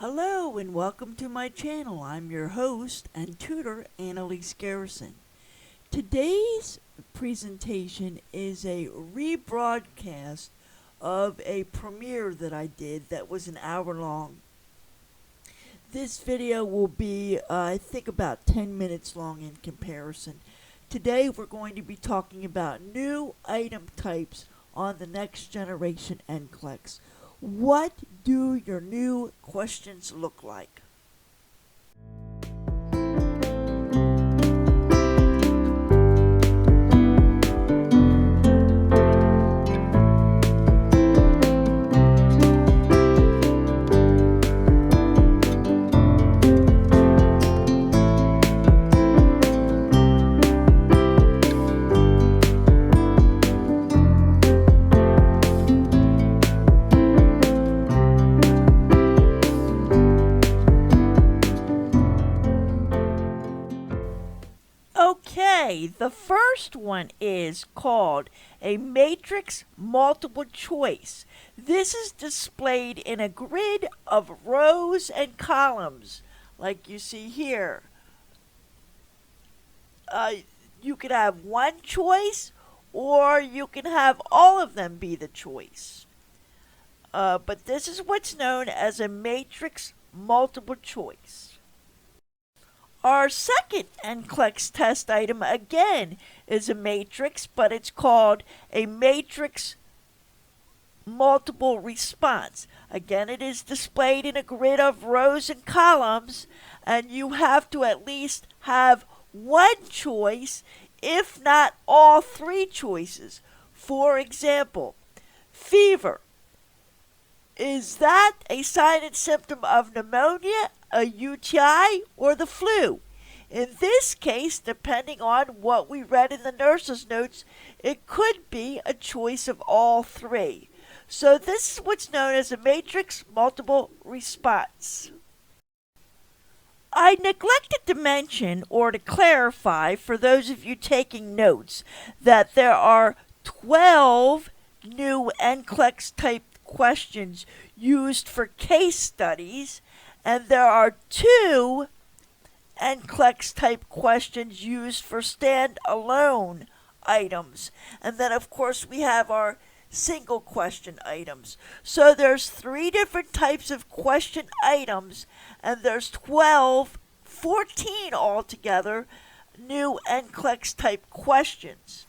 Hello and welcome to my channel. I'm your host and tutor, Annalise Garrison. Today's presentation is a rebroadcast of a premiere that I did that was an hour long. This video will be, I think, about 10 minutes long in comparison. Today we're going to be talking about new item types on the next generation NCLEX. What do your new questions look like? Okay, the first one is called a matrix multiple choice. This is displayed in a grid of rows and columns, like you see here. You could have one choice, or you can have all of them be the choice. But this is what's known as a matrix multiple choice. Our second NCLEX test item, again, is a matrix, but it's called a matrix multiple response. Again, it is displayed in a grid of rows and columns, and you have to at least have one choice, if not all three choices. For example, fever. Is that a sign and symptom of pneumonia, a UTI, or the flu? In this case, depending on what we read in the nurse's notes, it could be a choice of all three. So this is what's known as a matrix multiple response. I neglected to mention or to clarify for those of you taking notes that there are 12 new NCLEX type questions used for case studies, and there are 2 NCLEX type questions used for stand-alone items. And then of course we have our single question items. So there's 3 different types of question items, and there's 14 altogether new NCLEX type questions.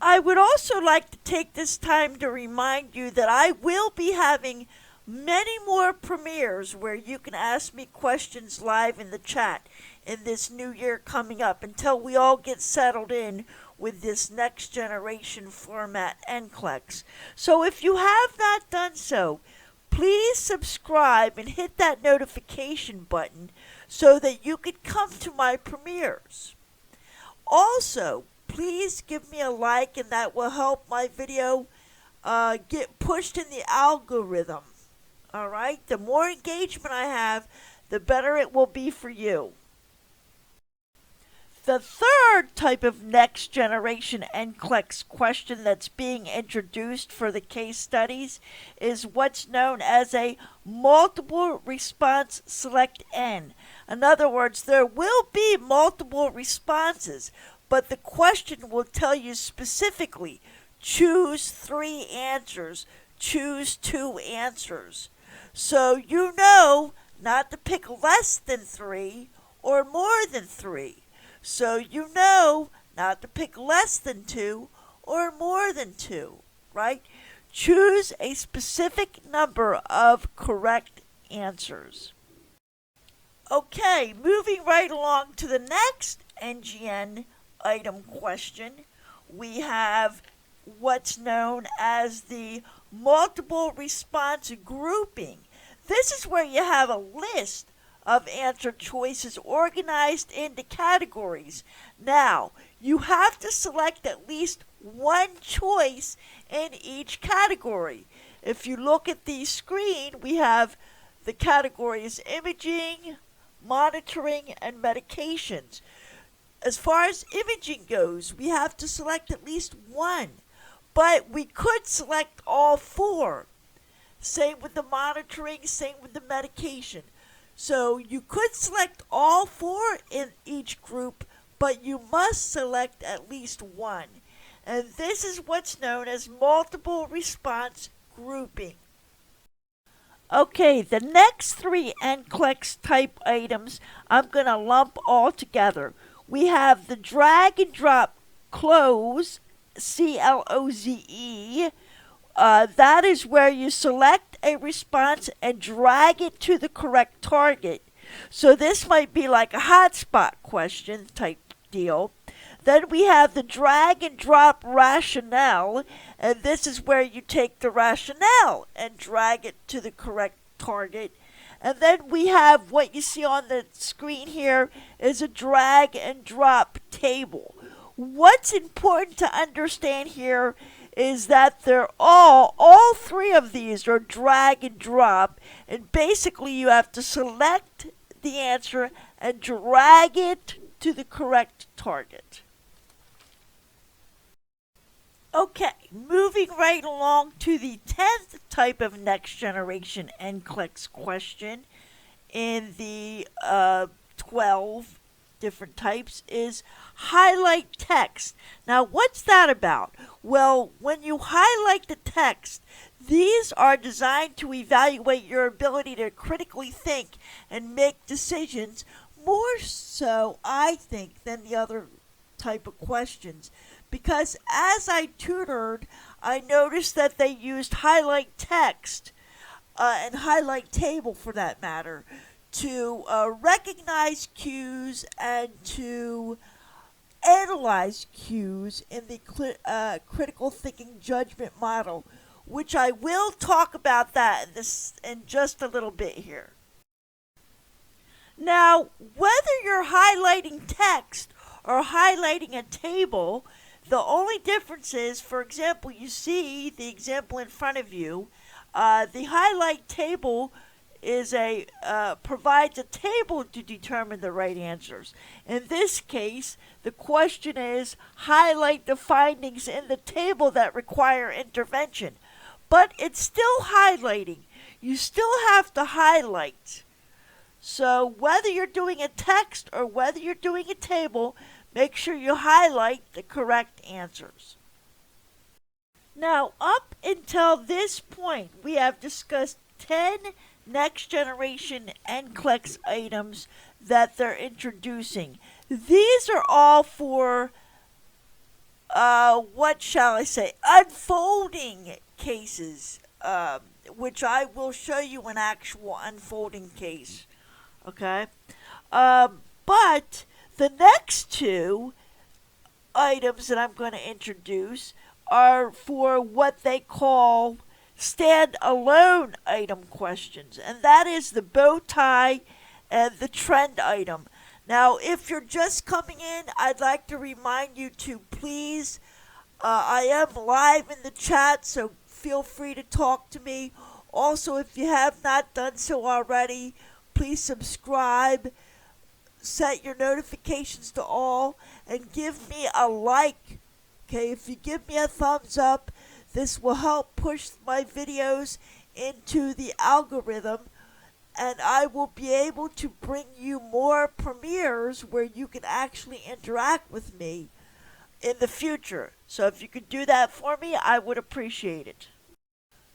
I would also like to take this time to remind you that I will be having many more premieres where you can ask me questions live in the chat in this new year coming up until we all get settled in with this next generation format NCLEX. So if you have not done so, please subscribe and hit that notification button so that you can come to my premieres. Also, please give me a like, and that will help my video get pushed in the algorithm. Alright, the more engagement I have, the better it will be for you. The third type of next generation NCLEX question that's being introduced for the case studies is what's known as a multiple response select N. In other words, there will be multiple responses, but the question will tell you specifically, choose 3 answers, choose 2 answers. So you know not to pick less than 3 or more than 3. So you know not to pick less than 2 or more than 2, right? Choose a specific number of correct answers. Okay, moving right along to the next NGN item question, we have what's known as the multiple response grouping. This is where you have a list of answer choices organized into categories. Now, you have to select at least one choice in each category. If you look at the screen, we have the categories imaging, monitoring, and medications. As far as imaging goes, we have to select at least one, but we could select all 4. Same with the monitoring, same with the medication. So you could select all four in each group, but you must select at least one. And this is what's known as multiple response grouping. Okay, the next three NCLEX type items I'm going to lump all together. We have the drag and drop cloze, CLOZE. That is where you select a response and drag it to the correct target. So this might be like a hotspot question type deal. Then we have the drag and drop rationale, and this is where you take the rationale and drag it to the correct target. And then we have what you see on the screen here is a drag and drop table. What's important to understand here is that they're all three of these are drag and drop, and basically you have to select the answer and drag it to the correct target. Okay, moving right along to the 10th type of next generation NCLEX question in the 12 different types is highlight text. Now, what's that about? Well, when you highlight the text, these are designed to evaluate your ability to critically think and make decisions more so, I think, than the other type of questions. Because as I tutored, I noticed that they used highlight text and highlight table for that matter to recognize cues and to analyze cues in the critical thinking judgment model, which I will talk about that in just a little bit here. Now, whether you're highlighting text or highlighting a table, the only difference is, for example, you see the example in front of you. The highlight table is provides a table to determine the right answers. In this case, the question is highlight the findings in the table that require intervention. But it's still highlighting. You still have to highlight. So whether you're doing a text or whether you're doing a table, make sure you highlight the correct answers. Now, up until this point, we have discussed 10 next generation NCLEX items that they're introducing. These are all for, unfolding cases, which I will show you an actual unfolding case. Okay? But the next two items that I'm going to introduce are for what they call stand-alone item questions, and that is the bow tie and the trend item. Now, if you're just coming in, I'd like to remind you to please, I am live in the chat, so feel free to talk to me. Also, if you have not done so already, please subscribe, set your notifications to all, and give me a like. Okay, if you give me a thumbs up, this will help push my videos into the algorithm, and I will be able to bring you more premieres where you can actually interact with me in the future. So if you could do that for me, I would appreciate it.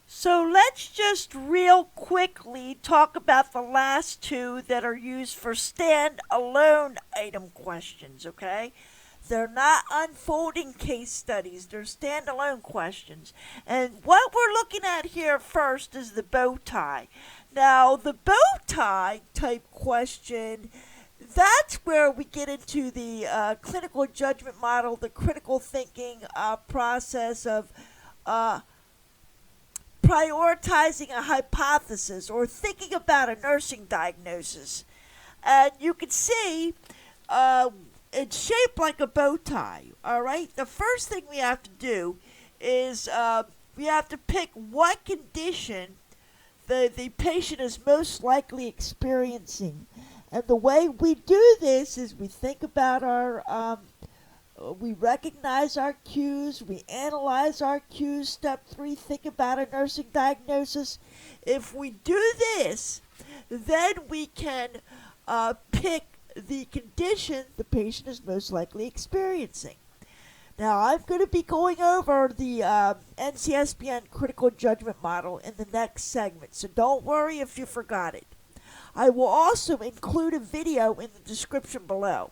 So let's just real quickly talk about the last two that are used for stand-alone item questions, okay? They're not unfolding case studies. They're standalone questions. And what we're looking at here first is the bow tie. Now, the bow tie type question, that's where we get into the clinical judgment model, the critical thinking process of prioritizing a hypothesis or thinking about a nursing diagnosis. And you can see it's shaped like a bow tie, all right? The first thing we have to do is we have to pick what condition the patient is most likely experiencing. And the way we do this is we think about our We recognize our cues. We analyze our cues. Step 3, think about a nursing diagnosis. If we do this, then we can pick the condition the patient is most likely experiencing. Now, I'm going to be going over the NCSBN critical judgment model in the next segment, so don't worry if you forgot it. I will also include a video in the description below.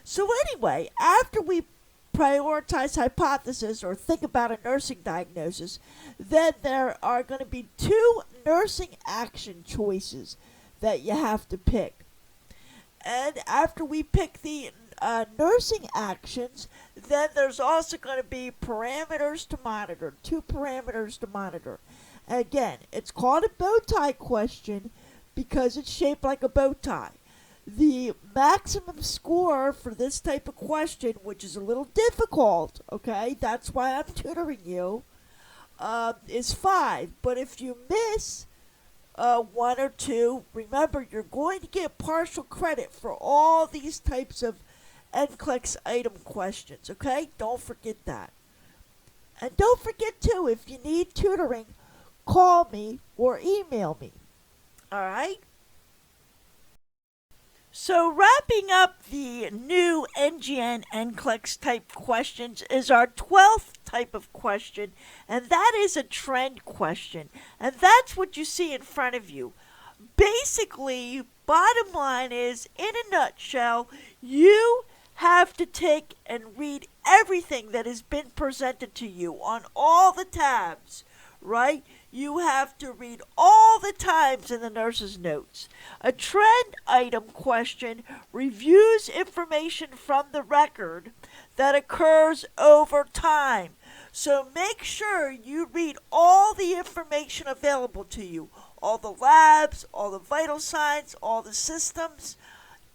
So anyway, after we prioritize hypothesis or think about a nursing diagnosis, then there are going to be 2 nursing action choices that you have to pick. And after we pick the nursing actions, then there's also going to be parameters to monitor, 2 parameters to monitor. Again, it's called a bow tie question because it's shaped like a bow tie. The maximum score for this type of question, which is a little difficult, okay, that's why I'm tutoring you, is 5. But if you miss 1 or 2, remember you're going to get partial credit for all these types of NCLEX item questions, okay? Don't forget that. And don't forget too, if you need tutoring, call me or email me. Alright? So wrapping up the new NGN NCLEX type questions is our 12th type of question, and that is a trend question. And that's what you see in front of you. Basically, bottom line is, in a nutshell, you have to take and read everything that has been presented to you on all the tabs, right? You have to read all the times in the nurse's notes. A trend item question reviews information from the record that occurs over time. So make sure you read all the information available to you. All the labs, all the vital signs, all the systems,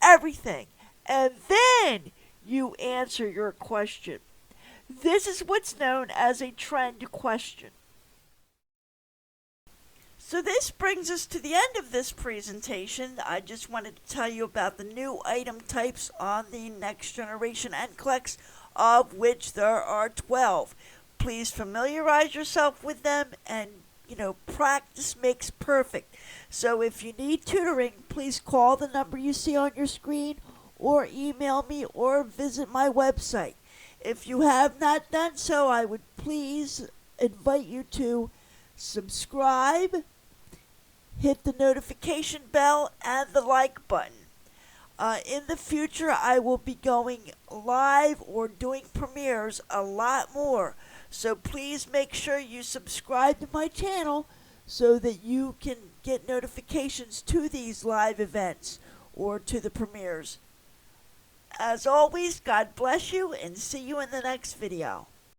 everything. And then you answer your question. This is what's known as a trend question. So this brings us to the end of this presentation. I just wanted to tell you about the new item types on the next generation NCLEX, of which there are 12. Please familiarize yourself with them, and practice makes perfect. So if you need tutoring, please call the number you see on your screen, or email me, or visit my website. If you have not done so, I would please invite you to subscribe, hit the notification bell, and the like button. In the future, I will be going live or doing premieres a lot more. So please make sure you subscribe to my channel so that you can get notifications to these live events or to the premieres. As always, God bless you, and see you in the next video.